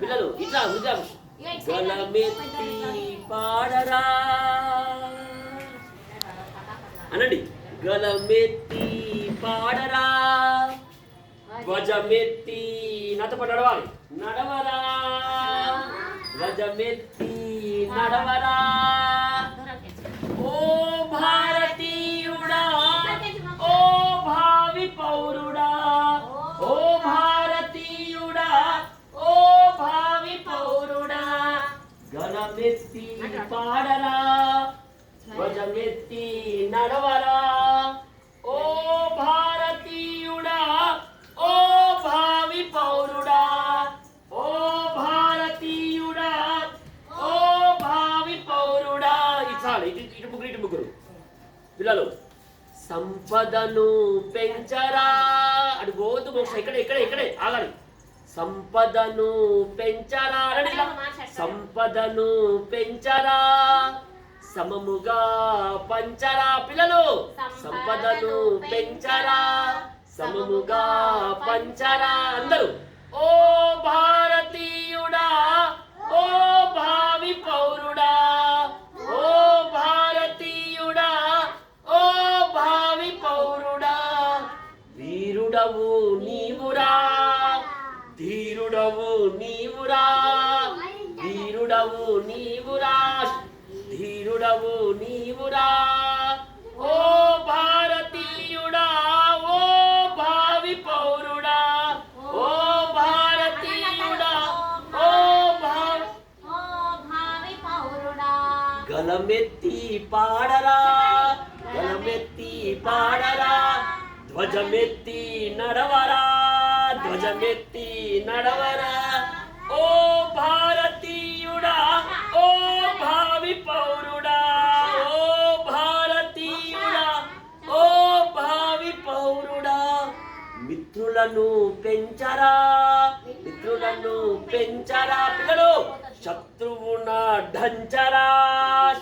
పిల్లలు ఇట్లా హృదయం గలమెత్తి పాడరా అనండి. గలమెత్తి పాడరా, ధ్వజమెత్తి నాతో పాటు నడవాలి. నడవరా ధ్వజమెత్తి నడవరా. ఓ భారతీయుడా, ఓ భావి పౌరుడా, ఓ భారతీయుడా, ఓ భావి పౌరుడా, గలమెత్తి పాడరా, ధ్వజమెత్తి నడవరా. ఓ భారతీయుడా, ఓ భావి పౌరుడా, ఓ భారతీయుడా, ఓ భావి పౌరుడా. ఇటు ముగ్గురు పిల్లలు. సంపదను పెంచరా అటు గోధుమ ఇక్కడే ఆగాలి. సంపదను పెంచరా, సంపదను పెంచరా, సమముగా పంచరా. పిల్లలు సంపదను పెంచరా, సమముగా పంచరా. అందరూ ఓ భారతీయుడా, ఓ భావి పౌరుడా, ఓ భారతీయుడా, ఓ భావి పౌరుడా, వీరుడవు నీవురా, ధీరుడవు నీవురా, వీరుడవు నీవురా, ధీరుడవు నీవురా. ఓ భారతీయుడా, ఓ భావి పౌరుడా, ఓ భారతీయుడా, ఓ భావి పౌరుడా, గలమెత్తి పాడరా, గలమెత్తి పాడరా, ధ్వజమెత్తి నడవరా, ధ్వజమెత్తి నడవరా. ఓ భారతీయుడా, ఓ భావి పౌరుడా, ఓ భారతీయుడా, ఓ భావి పౌరుడా, మిత్రులను పెంచరా, మిత్రులను పెంచరా. పిల్లలు శత్రువున ఢంచరా,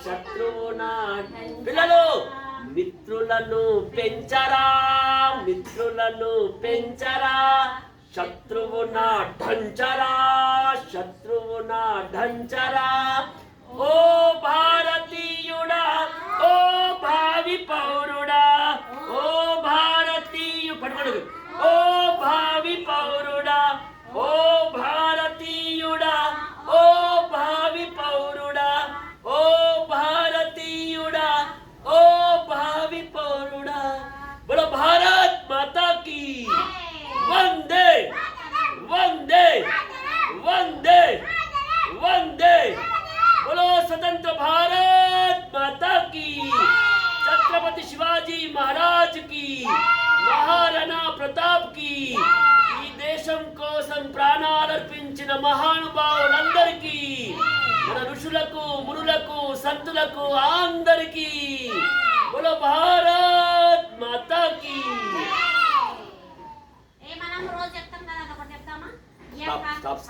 శత్రువున. పిల్లలు మిత్రులను పెంచరా, మిత్రులను పెంచరా, శత్రువున ఢంచరా, శత్రువున ఢంచరా. ఓ భారతీయుడా, ఓ భావి పౌరుడా, ఓ పట్టుకోడు. ఓ భావి పౌరుడా, ఓ భారతీయుడా, ఓ భావి పౌరుడా, ఓ భారతీయుడా, ఓ భావి పౌరుడా. బోలో భారత్ మాతా కీ వందే వందే వందే వందే. बोलो स्वतंत्र भारत माता की, छत्रपति शिवाजी महाराज की, महाराणा प्रताप की. ఈ దేశం కోసం ప్రాణాలర్పించిన మహానుభావులందరికీ, మన ఋషులకు మునులకు సంతులకు అందరికీ బోలో భారత్ మాతా కీ. మనం రోజు చెప్తాం కదా, ఒకటి చెప్తామా? స్టాప్.